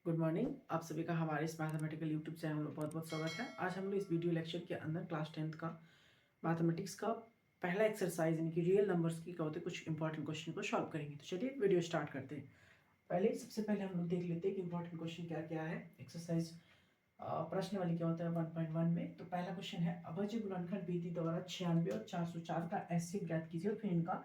Good morning. आप सभी का हमारे इस मैथमेटिकल यूट्यूब चैनल में बहुत बहुत स्वागत है। आज हम लोग इस वीडियो लेक्चर के अंदर क्लास 10th का मैथमेटिक्स का पहला एक्सरसाइज यानी कि रियल नंबर्स की क्या होते हैं कुछ इंपॉर्टेंट क्वेश्चन को सॉल्व करेंगे। तो चलिए वीडियो स्टार्ट करते हैं। सबसे पहले हम लोग देख लेते हैं कि इंपॉर्टेंट क्वेश्चन क्या क्या है। एक्सरसाइज प्रश्न वाली क्या होता है 1.1 में। तो पहला क्वेश्चन है अभाज्य गुणनखंड विधि द्वारा 96 और 404 का एलसीएम ज्ञात कीजिए और फिर इनका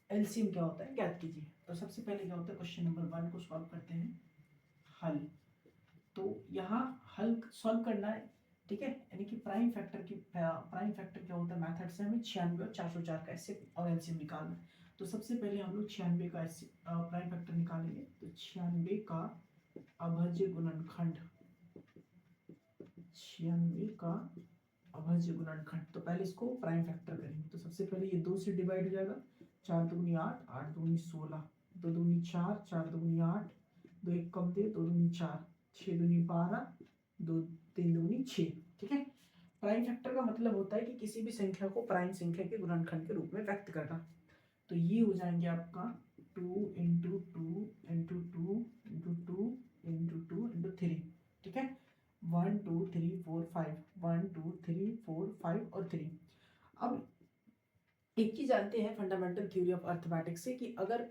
एलसीएम क्या होता है ज्ञात कीजिए। तो सबसे पहले क्या होता है क्वेश्चन नंबर 1 को सॉल्व करते हैं। हल। तो यहाँ हल सॉल्व करना है, ठीक है, यानी कि प्राइम फैक्टर क्या होता है मेथड से हमें 96 और 404 का एसए और एलसीएम निकालना है। तो सबसे पहले हम लोग 96 का प्राइम फैक्टर निकालेंगे। तो 96 का अभाज्य गुणनखंड, 96 का अभाज्य गुणनखंड, तो पहले इसको प्राइम फैक्टर करेंगे। तो सबसे पहले ये 2 से डिवाइड हो जाएगा, 4 दूनी 8, 8 दूनी 16, 2 दूनी 4, 4 दूनी 8, 2 एक कम दे, 2 दूनी 4, 6 दूनी 12, 2 3 दूनी 6। ठीक है, प्राइम फैक्टर का मतलब होता है कि किसी भी संख्या को प्राइम संख्या के गुणनखंड के रूप में व्यक्त करना। तो ये हो जाएंगे आपका 2 into 2 into 2 into 2 into 2 into 3। ठीक है, 1 2 3 4 5, 1 2 3 4 5 और 3। अब एक चीज जानते हैं फंडामेंटल थ्योरी ऑफ अर्थमेटिक्स से कि अगर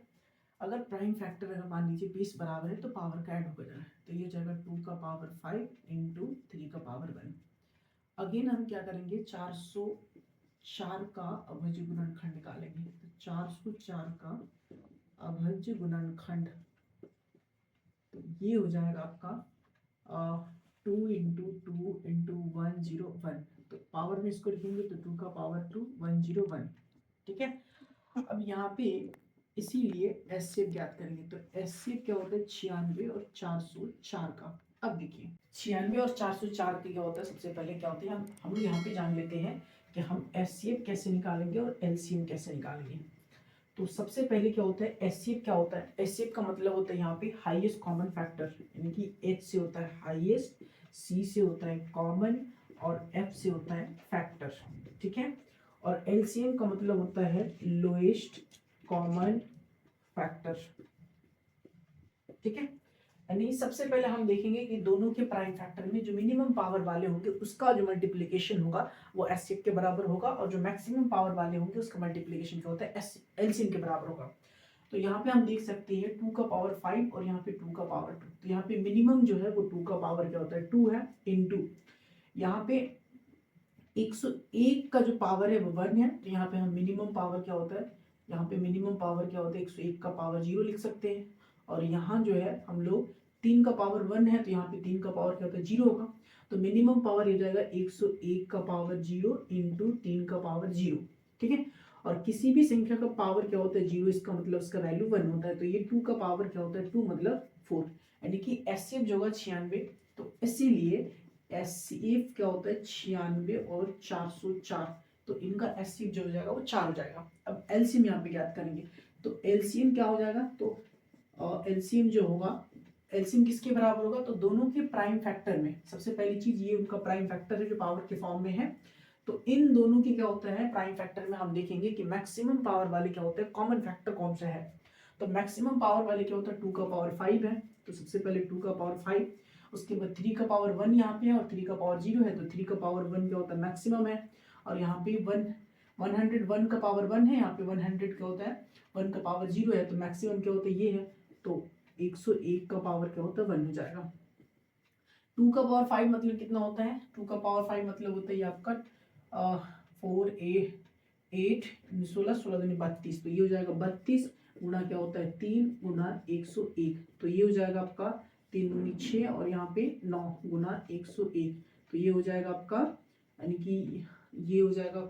अगर प्राइम फैक्टर अगर मान लीजिए 20 बराबर है तो पावर का ऐड हो जाए। तो ये हो जाएगा 2 का पावर 5 इंटू 3 का पावर 1। अगेन हम क्या करेंगे 404 का अभाज्य गुणनखंड निकालेंगे। तो 404 का अभाज्य गुणनखंड, तो ये हो जाएगा आपका 2 इंटू 2 इंटू 101। तो पावर में इसको लिखेंगे तो 2 का पावर 2 101। ठीक है, अब यहाँ पे इसीलिए एससीएफ ज्ञात करेंगे। तो एससीएफ क्या होता है 96 और 404 का। अब देखिए 96 और 404 का क्या होता है, सबसे पहले क्या होता है हम लोग यहाँ पे जान लेते हैं कि हम एससीएफ कैसे निकालेंगे और एलसीएम कैसे निकालेंगे। तो सबसे पहले क्या होता है एचसीएफ क्या होता है, एचसीएफ का मतलब होता है यहाँ पे हाईएस्ट कॉमन फैक्टर, यानी कि एच से होता है हाईएस्ट, सी से होता है कॉमन और एफ से होता है फैक्टर। ठीक है, और एलसीएम का मतलब होता है लोएस्ट कॉमन फैक्टर। ठीक है, यानी सबसे पहले हम देखेंगे कि दोनों के प्राइम फैक्टर में जो मिनिमम पावर वाले होंगे उसका जो मल्टीप्लिकेशन होगा वो एचसीएफ के बराबर होगा, और जो मैक्सिमम पावर वाले होंगे उसका मल्टीप्लिकेशन क्या होता है एलसीएम के बराबर होगा। तो यहाँ पे हम देख सकते हैं 2 का पावर 5 और यहाँ पे 2 का पावर 2। तो यहाँ पे मिनिमम जो है वो 2 का पावर क्या होता है 2 है, इनटू यहाँ पे 101 का जो पावर है वो 1 है। तो यहाँ पे हम मिनिमम पावर क्या होता है, यहाँ पे मिनिमम पावर क्या होता है 101 का पावर 0 लिख सकते हैं। और यहाँ जो है हम लोग 3 का पावर 1 है, तो यहाँ पे 3 का पावर क्या होता है 0 होगा। तो मिनिमम पावर हो जाएगा 101 का पावर 0 इंटू 3 का पावर 0। ठीक है, और किसी भी संख्या का पावर क्या होता है 0, इसका मतलब इसका वैल्यू 1 होता है। तो ये 2 का पावर क्या होता है 2 मतलब 4, यानी कि एचसीएफ जो होगा 96। तो इसीलिए एचसीएफ क्या होता है 96 और 404। तो इनका एचसीएफ जो हो जाएगा वो 4 हो जाएगा। अब एलसीएम यहाँ पे ज्ञात करेंगे। तो एलसीएम क्या हो जाएगा, तो एलसीएम जो होगा, एलसीएम किसके बराबर होगा, तो दोनों के प्राइम फैक्टर में। सबसे पहली चीज ये उनका प्राइम फैक्टर है जो पावर के फॉर्म में है। तो इन दोनों की क्या होता है प्राइम फैक्टर में हम देखेंगे कि मैक्सिमम पावर वाले क्या होते हैं कॉमन फैक्टर कौन सा है। तो मैक्सिमम पावर वाले क्या होता है 2 का पावर 5 है। तो सबसे पहले 2 का पावर 5, उसके बाद 3 का पावर 1 यहाँ पे है और 3 का पावर 0 है। तो 3 का पावर 1 क्या होता है मैक्सिमम है, और यहाँ पे 101 का पावर 1 है, यहाँ पे 100 क्या होता है 1 का पावर 0 है। तो मैक्सिमम क्या होता है ये है। तो 101 का पावर क्या होता है 1 हो जाएगा। 2 का पावर 5 मतलब कितना होता है, 2 का पावर 5 मतलब होता है ये आपका 4 8 16 16 दूनी 32। तो ये हो जाएगा 32 गुना क्या होता है 3 गुना 101। तो ये हो जाएगा आपका 3 दूनी 6 और यहाँ पे 9 गुना 101। तो ये हो जाएगा आपका, यानी कि ये हो जाएगा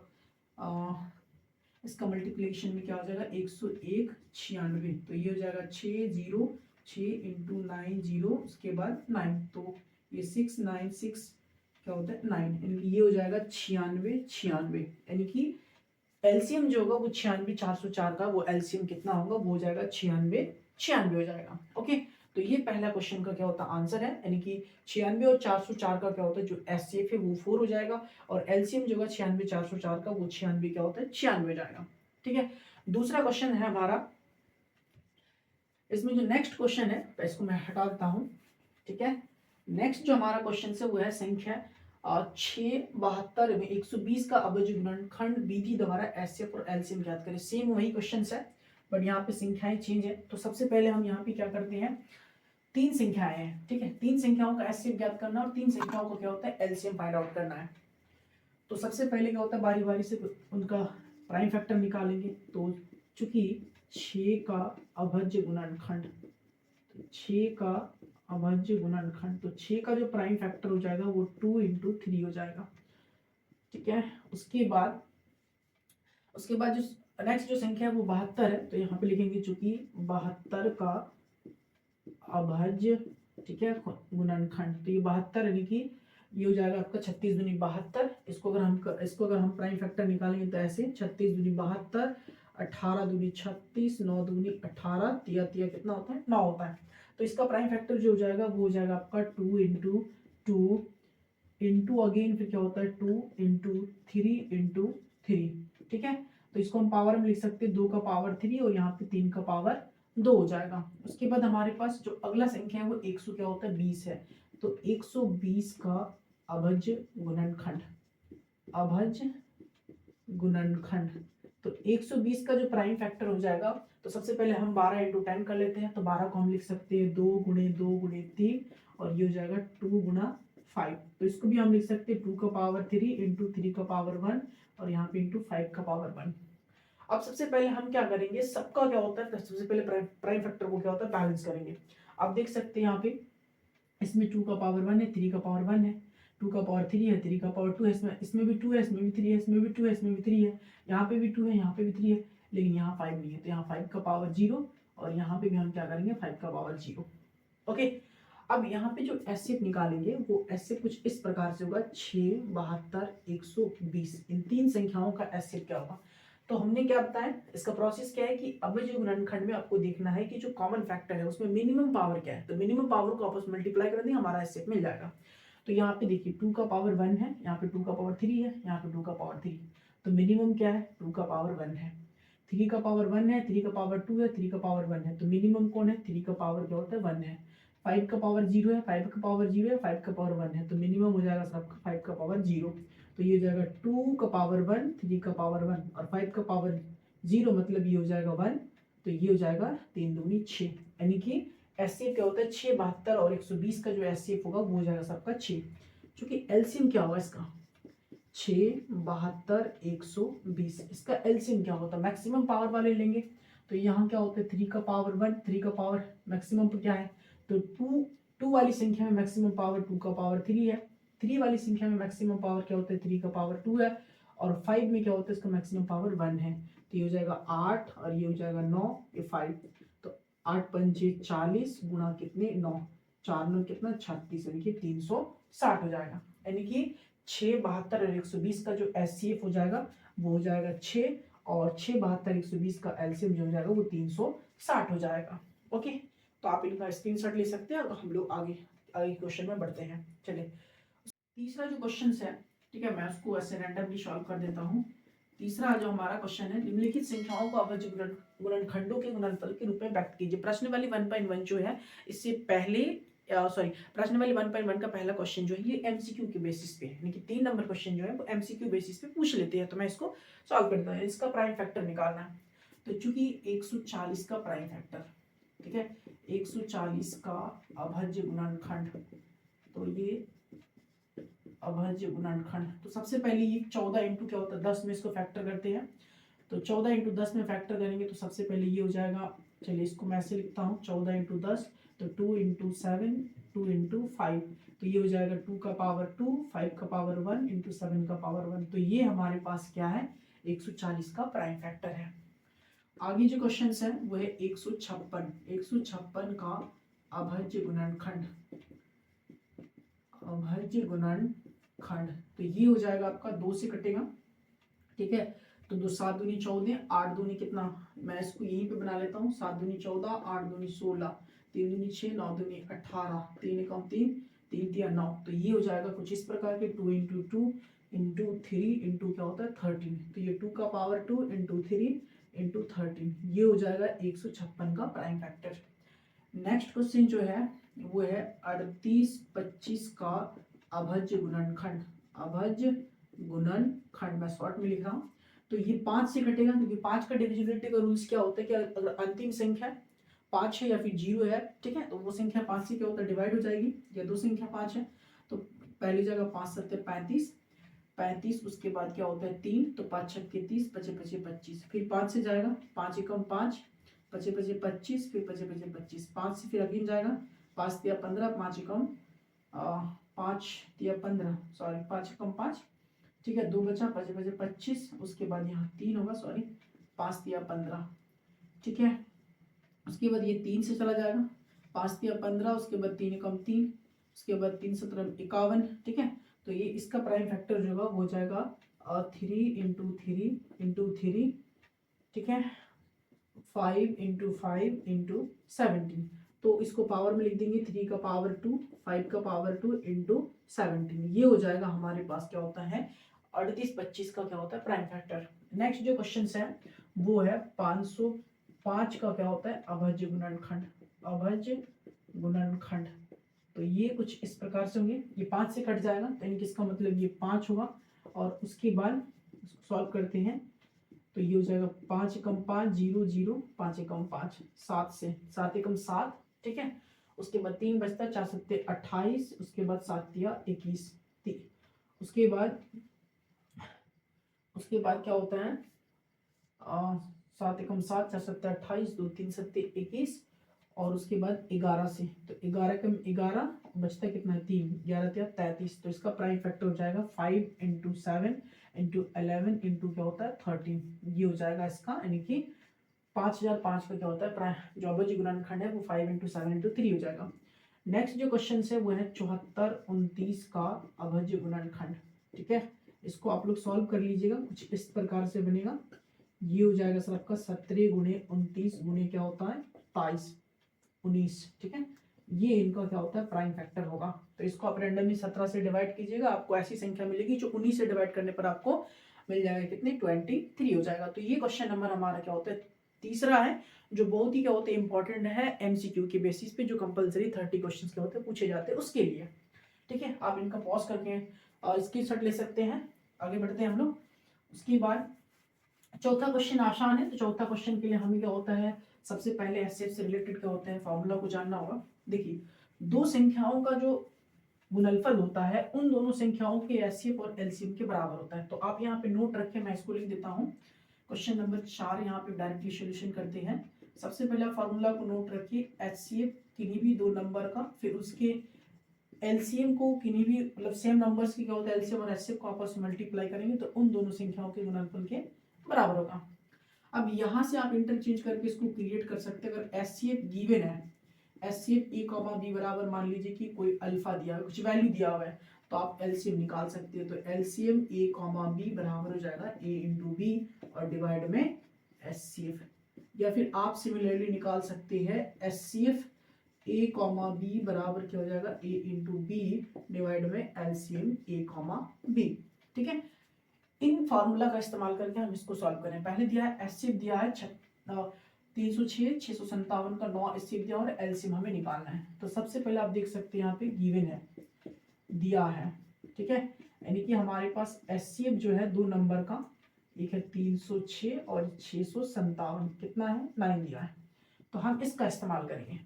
इसका मल्टीप्लिकेशन में क्या हो जाएगा 101 96। तो ये हो जाएगा 6 इंटू 9 0 उसके बाद 9। तो ये 6 9 6 क्या होता है 9, यानी कि ये हो जाएगा 96 96। यानी कि एलसीएम जो होगा वो 96 404 का वो एलसीएम कितना होगा वो हो जाएगा 96 96 हो जाएगा। ओके, तो ये पहला क्वेश्चन का क्या होता है आंसर है, यानी कि 96 और 404 का क्या होता है जो एचसीएफ है वो 4 हो जाएगा, और एलसीएम जो होगा 96 404 का वो 96 क्या होता है 96 हो जाएगा। ठीक है, दूसरा क्वेश्चन है हमारा, इसमें जो नेक्स्ट क्वेश्चन है तो इसको मैं हटा देता हूँ। ठीक है। नेक्स्ट जो हमारा क्वेश्चन है वो है संख्या 672 में 120 का अभाज्य गुणनखंड विधि द्वारा एचसीएफ और एलसीएम ज्ञात करें। सेम वही क्वेश्चन है बट यहाँ पे संख्याएं चेंज है। तो सबसे पहले हम यहाँ पे क्या करते हैं, तीन संख्याएं हैं, ठीक है, तीन संख्याओं का एचसीएफ ज्ञात करना और तीन संख्याओं का क्या होता है एलसीएम फाइंड आउट करना है। तो सबसे पहले क्या होता है बारी बारी से उनका प्राइम फैक्टर निकालेंगे। तो चूंकि 6 का अभाज्य गुणनखंड, 6 का अभाज्य गुणनखंड, तो 6 का जो प्राइम फैक्टर हो जाएगा वो 2 × 3 हो जाएगा, ठीक है। उसके बाद जो नेक्स्ट जो संख्या है वो 72 है। तो यहाँ पे लिखेंगे चूंकि 72 का अभाज्य, ठीक है, गुणनखंड, तो ये 72 यानी कि ये हो जाएगा आपका 36 दूनी 72। इसको अगर हम प्राइम फैक्टर निकालेंगे तो ऐसे 36 दूनी 72, 18 दूनी 36, 9 दूनी 18, तिया कितना होता है 9 होता है। तो इसका प्राइम फैक्टर जो हो जाएगा वो हो जाएगा आपका 2 × 2 इंटू अगेन फिर क्या होता है 2 × 3 × 3, ठीक है। तो इसको हम पावर में लिख सकते हैं 2 का पावर 3 और यहाँ पे 3 का पावर 2 हो जाएगा। उसके बाद हमारे पास जो अगला संख्या है वो 100 क्या होता है 20 है। तो 120 का अभाज्य गुणनखंड, अभाज्य गुणनखंड, तो 120 का जो प्राइम फैक्टर हो जाएगा, तो सबसे पहले हम 12 × 10 कर लेते हैं। तो 12 को हम लिख सकते हैं 2 × 2 × 3 और ये हो जाएगा 2 × 5। तो इसको भी हम लिख सकते हैं 2 का पावर 3 × 3 का पावर 1 और यहाँ पे × 5 का पावर 1। अब सबसे पहले हम क्या करेंगे, सबका क्या होता है, सबसे पहले प्राइम फैक्टर को क्या होता है बैलेंस करेंगे। आप देख सकते हैं यहाँ पे इसमें 2 का पावर 1 है, 3 का पावर 1 है, 2 का पावर 3 है, 3 का पावर 2 है, इसमें भी 2 है, इसमें भी 3 है, इसमें भी 2 है, इसमें भी 3 है, यहाँ पे भी 2 है, यहाँ पे भी 3 है, लेकिन यहाँ 5 नहीं है। तो यहाँ 5 का पावर 0 और यहाँ पे भी हम क्या करेंगे 5 का पावर 0। ओके, अब यहाँ पे जो एचसीएफ निकालेंगे वो एचसीएफ कुछ इस प्रकार से होगा 6, 72, 120, इन तीन संख्याओं का एचसीएफ क्या होगा। तो हमने क्या बताया, इसका प्रोसेस क्या है कि अभाज्य गुणनखंड में आपको देखना है कि जो कॉमन फैक्टर है उसमें मिनिमम पावर क्या है। तो मिनिमम पावर को आपस में मल्टीप्लाई कर देंगे, हमारा एचसीएफ मिल जाएगा। तो यहाँ पे देखिए 2 का पावर 1 है, यहाँ पे 2 का पावर 3 है, यहाँ पे 2 का पावर 3, तो मिनिमम क्या है 2 का पावर 1 है। 3 का पावर 1 है, 3 का पावर 2 है, 3 का पावर 1 है, तो मिनिमम कौन है 3 का पावर क्या होता है 1 है। 5 का पावर 0 है, 5 का पावर 0 है, 5 का पावर 1 है, तो मिनिमम हो जाएगा सबका 5 का पावर 0। तो ये हो जाएगा 2 का पावर 1, 3 का पावर 1 और 5 का पावर 0, मतलब ये हो जाएगा 1। तो ये हो जाएगा 3 दूनी 6, यानी कि एचसीएफ क्या होता है 6, 72 और 120 का जो एचसीएफ होगा वो हो जाएगा सबका 6। क्योंकि एलसीएम क्या होगा इसका 6, 72, 120, इसका एलसीएम क्या होता है मैक्सिमम पावर वाले लेंगे। तो यहाँ क्या होता है 3 का पावर 1, 3 का पावर मैक्सिमम क्या है, तो 2 वाली संख्या में मैक्सिमम पावर 2 का पावर 3 है, 3 वाली संख्या में मैक्सिमम पावर क्या होता है 3 का पावर 2 है, और 5 में क्या होता है इसका मैक्सिमम पावर 1 है। तो ये हो जाएगा 8 और ये हो जाएगा 9, ये 5। तो 8 पंचे 40 गुणा कितने 9, 4 9 कितना 36, यानी कि 360 हो जाएगा। यानी कि 6, 72 और 120 का जो एचसीएफ हो जाएगा वो हो जाएगा 6 और 6, 72, 120 का एलसीएम जो हो जाएगा वो 360 हो जाएगा। ओके, तो आप इनका स्क्रीनशॉट ले सकते हैं और हम लोग आगे क्वेश्चन में बढ़ते हैं। चलिए तीसरा जो क्वेश्चन है, ठीक है, मैं उसको ऐसे रैंडमली सॉल्व कर देता हूँ। तीसरा जो हमारा क्वेश्चन है, निम्नलिखित संख्याओं को अभाज्य गुणनखंडों के गुणनफल के रूप में व्यक्त कीजिए। प्रश्न वाली 1.1 जो है इससे पहले प्रश्न वाली 1.1 का पहला क्वेश्चन जो है ये एमसीक्यू के बेसिस पे, यानी कि 3 नंबर क्वेश्चन जो है वो एमसीक्यू बेसिस पे पूछ लेते हैं। तो मैं इसको सॉल्व करता हूँ। इसका प्राइम फैक्टर निकालना है। तो चूंकि 140 का प्राइम फैक्टर, ठीक है, 140 का अभाज्य गुणनखंड, तो ये अभाज्य गुणनखंड, तो सबसे पहले ये 14 इंटू क्या होता है 10 में इसको फैक्टर करते हैं। तो 14 इंटू 10 में फैक्टर करेंगे तो सबसे पहले ये हो जाएगा, चलिए इसको मैं ऐसे लिखता हूँ 14 इंटू 10, तो 2 इंटू 7, 2 इंटू 5, तो ये हो जाएगा 2 का पावर 2, 5 का पावर 1 इंटू 7 का पावर 1। तो ये हमारे पास क्या है 140 का प्राइम फैक्टर है। आगे जो क्वेश्चन है वो है 156 का अभाज्य गुणनखंड, अभाज्य गुणनखंड, तो ये हो जाएगा आपका 2 से कटेगा, ठीक है। तो 2 7 दूनी 14, 8 दूनी कितना, मैं इसको यहीं पे बना लेता हूँ, 7 दूनी 14, 8 दूनी 16, 3 दूनी 6, 9 दूनी 18, 3 कम 3, 3 3 9। तो ये हो जाएगा कुछ इस प्रकार के 2 इंटू 2 इंटू 3 इंटू क्या होता है 13। तो ये 2 का पावर 2 इंटू 3 इंटू 13, ये हो जाएगा 156 का प्राइम फैक्टर। नेक्स्ट क्वेश्चन जो है वो है 38-25 का अभाज्य गुणनखंड। अभाज्य गुणनखंड मैं शॉर्ट में लिख रहा हूँ। तो ये 5 से कटेगा, क्योंकि 5 का डिविजिबिलिटी का रूल्स क्या होता है कि अगर अंतिम संख्या 5 है या फिर 0 है, ठीक है, तो वो संख्या 5 से क्या होता है डिवाइड हो जाएगी। या दो संख्या 5 है तो पहली जगह 5 7 35, 35 उसके बाद क्या होता है 3, तो 5 6 30, 5 5 25, फिर 5 से जाएगा 5 एकम 5, 5 5 25, फिर 5 5 25, 5 से फिर अगेन जाएगा 5 तिया 15, 5 एकम 5 तिया 15, सॉरी 5 एकम 5, ठीक है, 2 बचा 5 5 25, उसके बाद यहाँ 3 होगा, सॉरी 5 तिया 15, ठीक है, उसके बाद ये 3 से चला जाएगा 5 तिया 15, उसके बाद 3 एकम 3, उसके बाद 3 17 51, ठीक है। तो ये इसका प्राइम फैक्टर जो होगा वो जाएगा 3 इंटू 3, ठीक है, 5 इंटू 5 इंटू 17। तो इसको पावर में लिख देंगे 3 का पावर 2, 5 का पावर 2 इंटू 17। ये हो जाएगा हमारे पास क्या होता है 38-25 का क्या होता है प्राइम फैक्टर। नेक्स्ट जो क्वेश्चन है वो है 505 का क्या होता है अभाज्य गुणनखंड। अभाज्य गुणनखंड तो ये कुछ इस प्रकार से होंगे, ये 5 से कट जाएगा तो इनकी इसका मतलब ये 5 होगा, और उसके बाद इसको सॉल्व करते हैं तो ये हो जाएगा 5 एकम 5 0 0, 5 एकम 5 7 से 7 एकम 7, ठीक है, उसके बाद 3 बचता है 4 7 28, उसके बाद 7 तिया 21, उसके बाद क्या होता है 7 एकम 7, 4 7 28, 2 3 7 21, और उसके बाद 11 से, तो 11 कम 11 बचता कितना है 3, 11 तिया 33, तो इसका प्राइम फैक्टर हो जाएगा 5 इंटू 7 इंटू 11 इंटू क्या होता है 13। ये हो जाएगा इसका, यानी कि 5005 का क्या होता है प्राइम जो अभाज्य गुणनखंड है वो 5 इंटू 7 इंटू 3 हो जाएगा। नेक्स्ट जो क्वेश्चन है वो है 74-29 का अभाज्य गुणनखंड, ठीक है, इसको आप लोग सॉल्व कर लीजिएगा, कुछ इस प्रकार से बनेगा। ये हो जाएगा सर आपका 17 गुणे 29 गुणे क्या होता है 22 19, ठीक है, ये इनका क्या होता है प्राइम फैक्टर होगा। तो इसको आप रैंडमली 17 से डिवाइड कीजिएगा, आपको ऐसी संख्या मिलेगी जो 19 से डिवाइड करने पर आपको मिल जाएगा कितनी 23 हो जाएगा। तो ये क्वेश्चन नंबर हमारा क्या होता है तीसरा है, जो बहुत ही क्या होता है इंपॉर्टेंट है एमसीक्यू के बेसिस पे, जो कंपलसरी 30 क्वेश्चन के होते हैं पूछे जाते हैं उसके लिए, ठीक है। आप इनका पॉज करके स्क्रीनशॉट ले सकते हैं। आगे बढ़ते हैं हम लोग। उसके बाद चौथा क्वेश्चन आसान है, तो चौथा क्वेश्चन के लिए हमें क्या होता है सबसे पहले एचसीएफ से रिलेटेड क्या होते हैं फॉर्मूला को जानना होगा। देखिए दो संख्याओं का जो गुणनफल होता है उन दोनों संख्याओं के एचसीएफ और एलसीएम के बराबर होता है। तो आप यहाँ पे नोट रखें, मैं इसको लिख देता हूँ। क्वेश्चन नंबर 4 यहाँ पे डायरेक्टली सोल्यूशन करते हैं। सबसे पहले फॉर्मूला को नोट रखिए, एचसीएफ किन्हीं भी दो नंबर का, फिर उसके एलसीएम को किन्हीं भी मतलब सेम नंबर्स की क्या होता है एलसीएम और एचसीएफ को आपस में मल्टीप्लाई करेंगे तो उन दोनों संख्याओं के गुणनफल के बराबर होगा। अब यहां से आप इंटरचेंज करके इसको क्रिएट कर सकते हैं। अगर एचसीएफ गिवन है, एचसीएफ ए कॉमा बी बराबर मान लीजिए कि कोई अल्फा दिया है, कुछ वैल्यू दिया हुआ है, तो आप एलसीएम निकाल सकते हैं। तो एलसीएम ए कॉमा बी बराबर हो जाएगा ए इंटू बी और डिवाइड में एचसीएफ, या फिर आप सिमिलरली निकाल सकते हैं एचसीएफ ए कॉमा बी बराबर क्या हो जाएगा ए इंटू बी डिवाइड में एलसीएम ए कॉमा बी, ठीक है। इन फार्मूला का इस्तेमाल करके हम इसको सॉल्व करें। पहले दिया है एचसीएफ दिया है 306 657 का 9 एचसीएफ दिया और एलसीएम हमें निकालना है। तो सबसे पहले आप देख सकते हैं यहाँ पे गिवन है दिया है, ठीक है, यानी कि हमारे पास एचसीएफ जो है दो नंबर का, एक है 306 और 657, कितना है 9 दिया है। तो हम इसका इस्तेमाल करेंगे।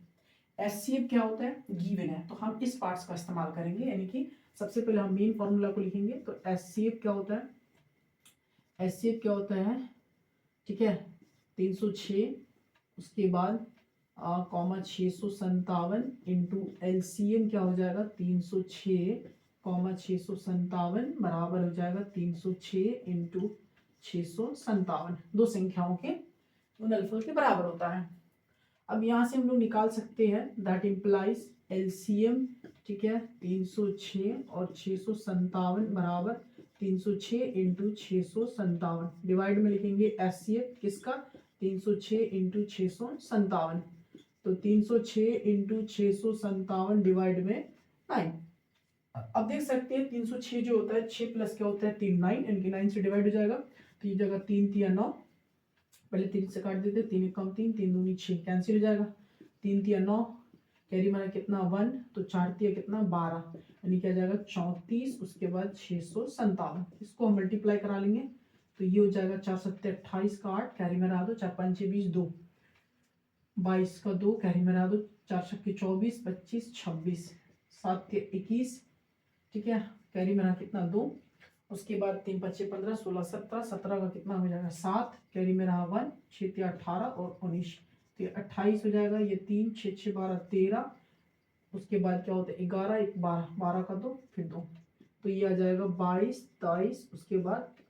एचसीएफ क्या होता है गिवन है, तो हम इस पार्ट्स का इस्तेमाल करेंगे, यानी कि सबसे पहले हम मेन फॉर्मूला को लिखेंगे। तो एचसीएफ क्या होता है, एचसीएफ क्या होता है, ठीक है 306, उसके बाद कॉमा 657 इंटू एलसीएम क्या हो जाएगा 306 कॉमा 657 बराबर हो जाएगा 306 इंटू 657, दो संख्याओं के गुणनफल के बराबर होता है। अब यहाँ से हम लोग निकाल सकते हैं दैट इम्प्लाइज एलसीएम, ठीक है 306 और 657 बराबर 306 इंटू 657, डिवाइड में लिखेंगे एचसीएफ किसका 306 इंटू 657, तो 306 इंटू 657 डिवाइड में 9। अब देख सकते हैं 306 जो होता है 6 प्लस क्या होता है 3 9, इनके 9 से डिवाइड हो जाएगा, तो ये जगह 3 तिया 9, पहले 3 से काट देते, 3 कम 3 3 दूनी 6 कैंसिल हो जाएगा, 3 तिया 9 कैरी माना कितना 1, तो 4 तिया कितना 12, यानी क्या जाएगा 34, उसके बाद 657। इसको हम मल्टीप्लाई करा लेंगे तो ये हो जाएगा 4 सत्ते 28 का 8, कैरी में रहा दो, 4 पंचे 20, 2 22 का 2, कैरी में रहा दो, 4 छक्के 24, 25 26, 7 के 21, ठीक है, कैरी में रहा कितना 2, उसके बाद 3 5 15 16 17, 17 का कितना हो जाएगा 7, कैरी में रहा 1, 6 18 और 19, तो ये 28 हो जाएगा, ये 3 6 6 12 13, उसके बाद क्या होता है 11 1 12, 12 का 2 फिर 2, तो ये आ जाएगा 22 23, उसके बाद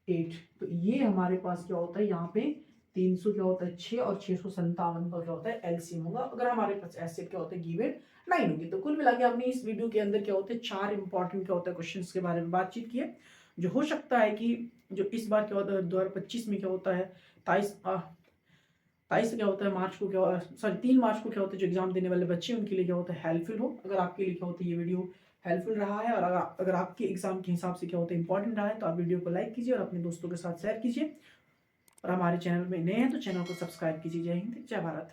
8। तो ये हमारे पास क्या होता है यहाँ पे 300 क्या होता है 6 और 657 का क्या होता है एलसीएम होगा, अगर हमारे पास ऐसे क्या होता है गिवन 9 होगी। तो कुल मिला के हमने इस वीडियो के अंदर क्या होते हैं 4 इंपॉर्टेंट क्या होता है क्वेश्चंस के बारे में बातचीत की है, जो हो सकता है कि जो इस बार क्या होता है 2025 में क्या होता है 23 क्या होता है मार्च को क्या सॉरी 3 मार्च को क्या होता है जो एग्जाम देने वाले बच्चे उनके लिए क्या होता है हेल्पफुल हो। अगर आपके लिए क्या होता है ये वीडियो हेल्पफुल रहा है और अगर आपके एग्जाम के हिसाब से क्या होता है इंपॉर्टेंट रहा है तो आप वीडियो को लाइक कीजिए और अपने दोस्तों के साथ शेयर कीजिए, और हमारे चैनल में नए हैं तो चैनल को सब्सक्राइब कीजिए। जय हिंद, जय भारत।